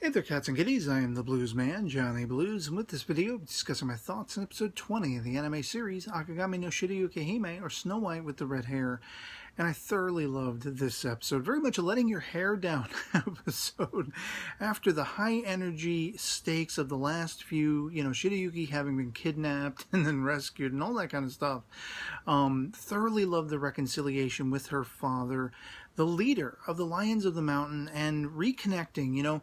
Hey there, cats and kitties. I am the Blues Man, Johnny Blues, and with this video, I'm discussing my thoughts on episode 20 of the anime series, Akagami no Shirayuki-hime, or Snow White with the Red Hair. And I thoroughly loved this episode. Very much a letting your hair down episode. After the high energy stakes of the last few, Shirayuki having been kidnapped and then rescued and all that kind of stuff. Thoroughly loved the reconciliation with her father, the leader of the Lions of the Mountain, and reconnecting,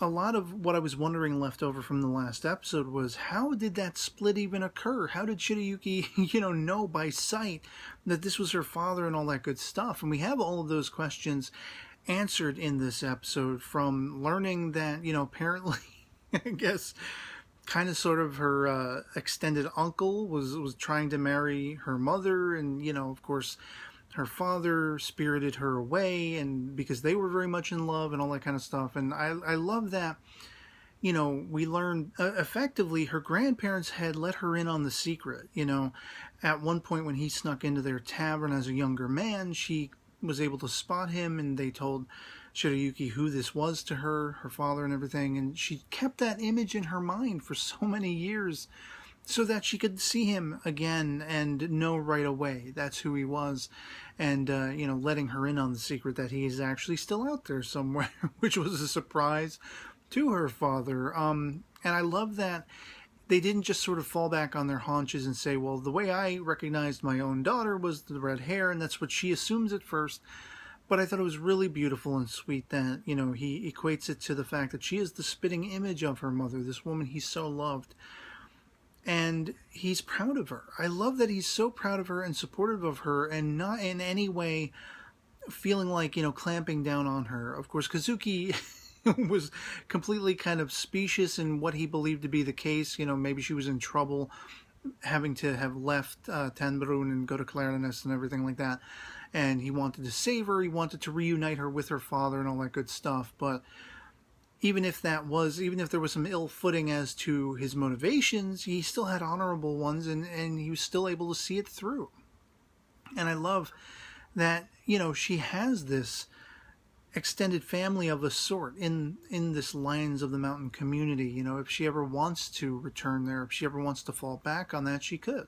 a lot of what I was wondering left over from the last episode was, how did that split even occur? How did Shirayuki, know by sight that this was her father and all that good stuff? And we have all of those questions answered in this episode, from learning that, apparently, I guess, kind of sort of her extended uncle was trying to marry her mother, and, of course, her father spirited her away, and because they were very much in love and all that kind of stuff. And I love that, we learned effectively her grandparents had let her in on the secret. At one point when he snuck into their tavern as a younger man, she was able to spot him, and they told Shirayuki who this was to her father and everything. And she kept that image in her mind for so many years, so that she could see him again and know right away that's who he was. And, letting her in on the secret that he is actually still out there somewhere, which was a surprise to her father. And I love that they didn't just sort of fall back on their haunches and say, well, the way I recognized my own daughter was the red hair, and that's what she assumes at first. But I thought it was really beautiful and sweet that, he equates it to the fact that she is the spitting image of her mother, this woman he so loved. And he's proud of her. I love that he's so proud of her and supportive of her, and not in any way feeling like, clamping down on her. Of course, Kazuki was completely kind of specious in what he believed to be the case. Maybe she was in trouble, having to have left Tenbrun and go to Clarinus and everything like that. And he wanted to save her. He wanted to reunite her with her father and all that good stuff. But even if there was some ill footing as to his motivations, he still had honorable ones, and he was still able to see it through. And I love that, she has this extended family of a sort in this Lions of the Mountain community. If she ever wants to return there, if she ever wants to fall back on that, she could.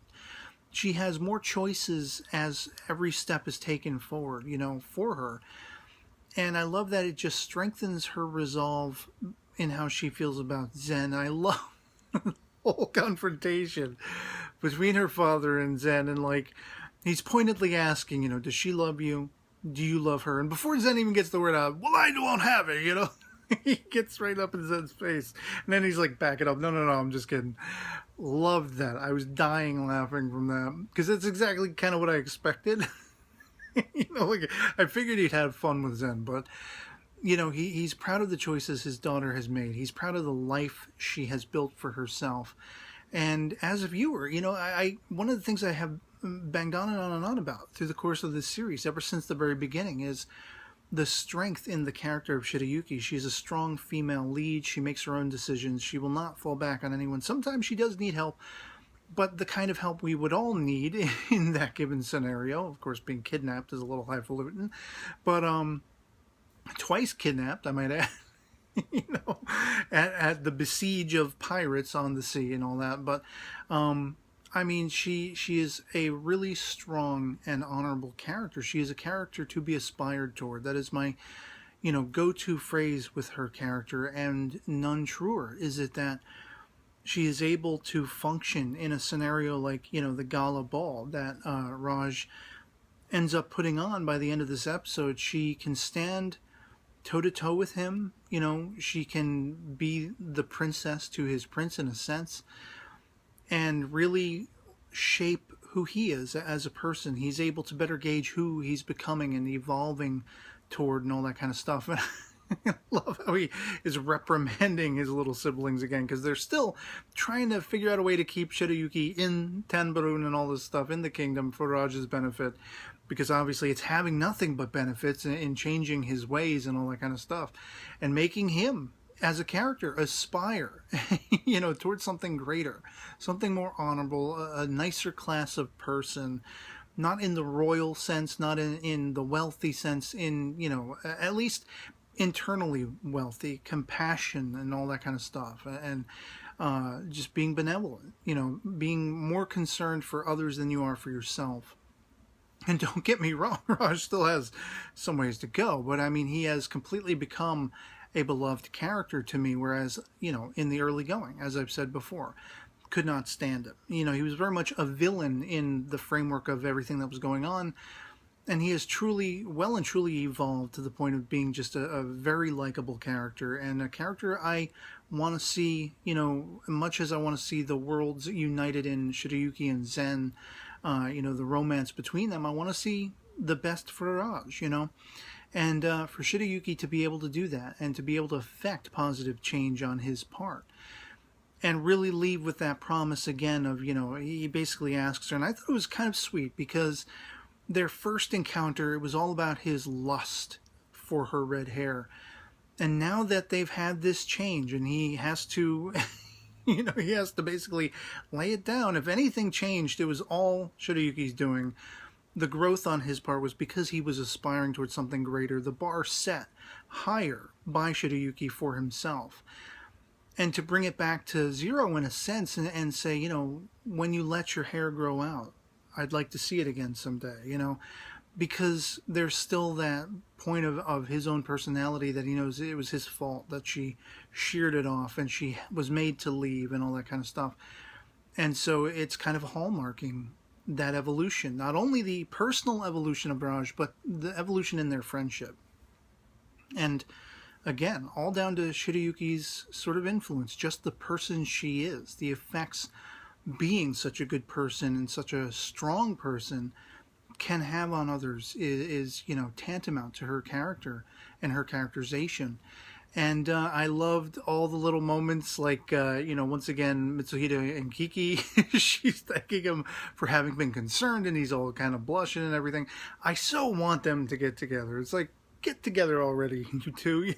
She has more choices as every step is taken forward, for her. And I love that it just strengthens her resolve in how she feels about Zen. I love the whole confrontation between her father and Zen. And, he's pointedly asking, does she love you? Do you love her? And before Zen even gets the word out, well, I won't have it, He gets right up in Zen's face. And then he's like, back it up. No, I'm just kidding. Loved that. I was dying laughing from that, because that's exactly kind of what I expected. I figured he'd have fun with Zen, but, he's proud of the choices his daughter has made. He's proud of the life she has built for herself. And as a viewer, one of the things I have banged on and on about through the course of this series, ever since the very beginning, is the strength in the character of Shirayuki. She's a strong female lead. She makes her own decisions. She will not fall back on anyone. Sometimes she does need help, but the kind of help we would all need in that given scenario. Of course, being kidnapped is a little highfalutin, but twice kidnapped, I might add, at the besiege of pirates on the sea and all that. But she is a really strong and honorable character. She is a character to be aspired toward. That is my, go-to phrase with her character, and none truer is it that she is able to function in a scenario like, the gala ball that Raj ends up putting on by the end of this episode. She can stand toe-to-toe with him. She can be the princess to his prince in a sense, and really shape who he is as a person. He's able to better gauge who he's becoming and evolving toward and all that kind of stuff. And I love how he is reprimanding his little siblings again, because they're still trying to figure out a way to keep Shirayuki in Tenbrun and all this stuff in the kingdom for Raj's benefit, because obviously it's having nothing but benefits in changing his ways and all that kind of stuff, and making him as a character aspire towards something greater, something more honorable, a nicer class of person, not in the royal sense, not in the wealthy sense, at least internally wealthy, compassion and all that kind of stuff, and just being benevolent, being more concerned for others than you are for yourself. And don't get me wrong, Raj still has some ways to go, but I mean, he has completely become a beloved character to me, whereas, in the early going, as I've said before, could not stand him. He was very much a villain in the framework of everything that was going on, and he has well and truly evolved to the point of being just a very likable character, and a character I want to see, much as I want to see the worlds united in Shirayuki and Zen, the romance between them. I want to see the best for Raj, and for Shirayuki to be able to do that and to be able to affect positive change on his part. And really leave with that promise again of, he basically asks her, and I thought it was kind of sweet because their first encounter, it was all about his lust for her red hair. And now that they've had this change and he has to, he has to basically lay it down. If anything changed, it was all Shirayuki's doing. The growth on his part was because he was aspiring towards something greater. The bar set higher by Shirayuki for himself. And to bring it back to zero in a sense and say, when you let your hair grow out, I'd like to see it again someday, because there's still that point of his own personality that he knows it was his fault that she sheared it off and she was made to leave and all that kind of stuff. And so it's kind of hallmarking that evolution, not only the personal evolution of Raj, but the evolution in their friendship. And again, all down to Shirayuki's sort of influence, just the person she is, the effects being such a good person and such a strong person can have on others is tantamount to her character and her characterization. And I loved all the little moments, like, once again, Mitsuhide and Kiki, she's thanking him for having been concerned, and he's all kind of blushing and everything. I so want them to get together. It's like, get together already, you two.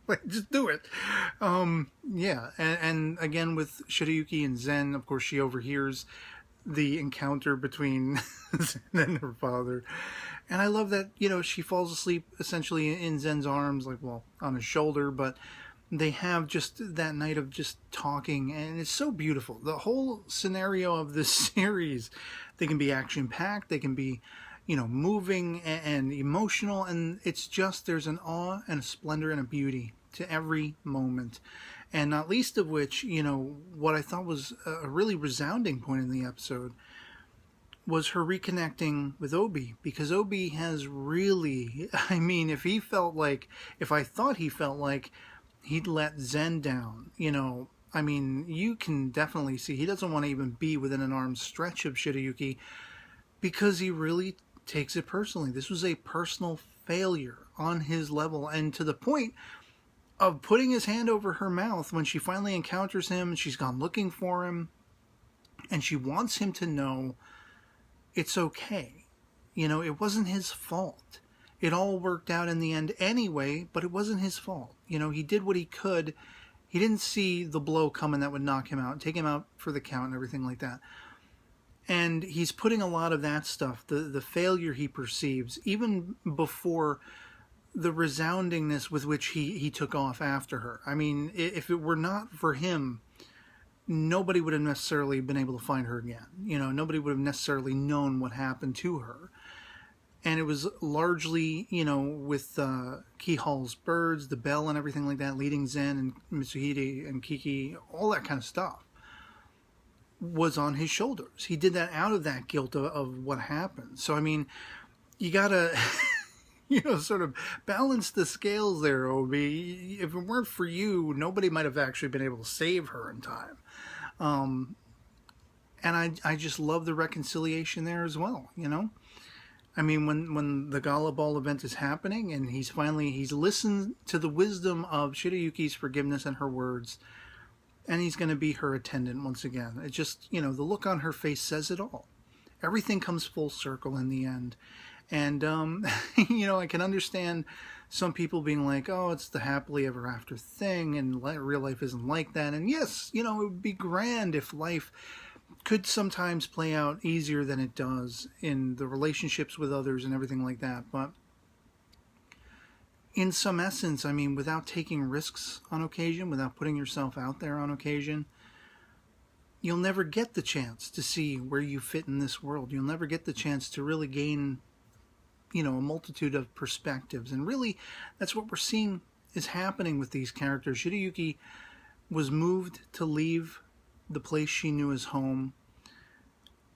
Like, just do it. Yeah, and again, with Shirayuki and Zen, of course, she overhears the encounter between Zen and her father. And I love that, she falls asleep essentially in Zen's arms, like, well, on his shoulder, but they have just that night of just talking, and it's so beautiful. The whole scenario of this series, they can be action-packed, they can be, moving and emotional, and it's just, there's an awe and a splendor and a beauty to every moment. And not least of which, what I thought was a really resounding point in the episode was her reconnecting with Obi, because Obi has really, if I thought he felt like he'd let Zen down, you can definitely see he doesn't want to even be within an arm's stretch of Shirayuki, because he really takes it personally. This was a personal failure on his level, and to the point of putting his hand over her mouth when she finally encounters him. She's gone looking for him, and she wants him to know it's okay. It wasn't his fault. It all worked out in the end anyway, but it wasn't his fault. He did what he could. He didn't see the blow coming that would knock him out, take him out for the count and everything like that. And he's putting a lot of that stuff, the failure he perceives, even before the resoundingness with which he took off after her. If it were not for him, nobody would have necessarily been able to find her again. Nobody would have necessarily known what happened to her. And it was largely, with Keyhall's birds, the bell and everything like that, leading Zen and Mitsuhide and Kiki, all that kind of stuff was on his shoulders. He did that out of that guilt of what happened. So, you gotta, sort of balance the scales there, Obi. If it weren't for you, nobody might have actually been able to save her in time. And I just love the reconciliation there as well, when the Gala Ball event is happening and he's listened to the wisdom of Shirayuki's forgiveness and her words, and he's going to be her attendant once again. It just, the look on her face says it all. Everything comes full circle in the end. And, I can understand some people being like, oh, it's the happily ever after thing, and real life isn't like that. And yes, it would be grand if life could sometimes play out easier than it does in the relationships with others and everything like that. But in some essence, I mean, without taking risks on occasion, without putting yourself out there on occasion, you'll never get the chance to see where you fit in this world. You'll never get the chance to really gain, a multitude of perspectives. And really, that's what we're seeing is happening with these characters. Shirayuki was moved to leave the place she knew as home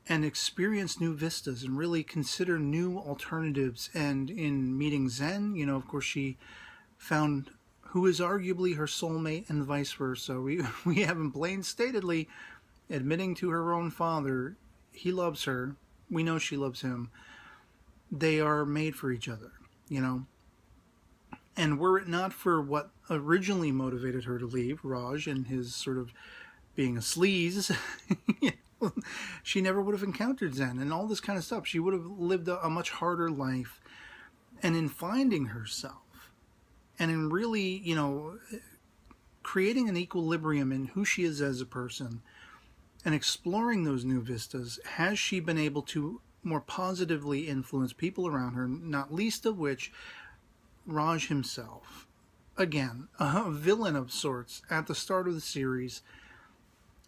and experience new vistas and really consider new alternatives. And in meeting Zen, of course, she found who is arguably her soulmate and vice versa. We have him plain statedly admitting to her own father he loves her. We know she loves him. They are made for each other, And were it not for what originally motivated her to leave, Raj and his sort of being a sleaze, she never would have encountered Zen and all this kind of stuff. She would have lived a much harder life. And in finding herself and in really, creating an equilibrium in who she is as a person and exploring those new vistas, has she been able to more positively influence people around her, not least of which Raj himself. Again, a villain of sorts at the start of the series.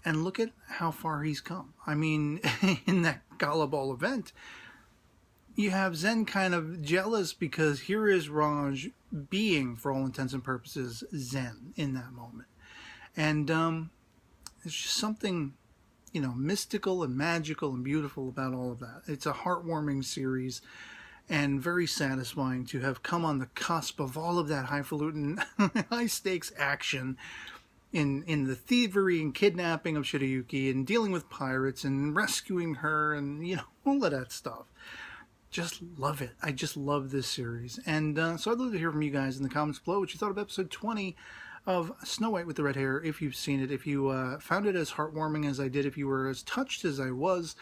And look at how far he's come. I mean, in that Gala Ball event, you have Zen kind of jealous because here is Raj being, for all intents and purposes, Zen in that moment. And there's just something, mystical and magical and beautiful about all of that. It's a heartwarming series and very satisfying to have come on the cusp of all of that highfalutin, high-stakes action in the thievery and kidnapping of Shirayuki and dealing with pirates and rescuing her and, all of that stuff. Just love it. I just love this series. And so I'd love to hear from you guys in the comments below what you thought of episode 20 of Snow White with the Red Hair, if you've seen it, if you found it as heartwarming as I did, if you were as touched as I was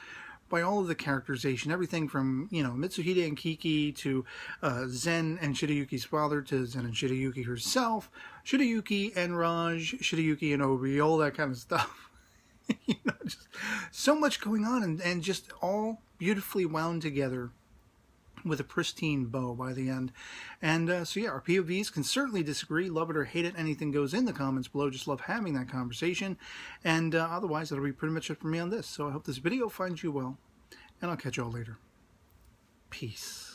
by all of the characterization, everything from, Mitsuhide and Kiki to Zen and Shirayuki's father to Zen and Shirayuki herself, Shirayuki and Raj, Shirayuki and Obi, all that kind of stuff. Just so much going on and just all beautifully wound together with a pristine bow by the end. And so yeah, our POVs can certainly disagree, love it or hate it, anything goes in the comments below. Just love having that conversation. And otherwise, that'll be pretty much it for me on this. So I hope this video finds you well, and I'll catch you all later. Peace.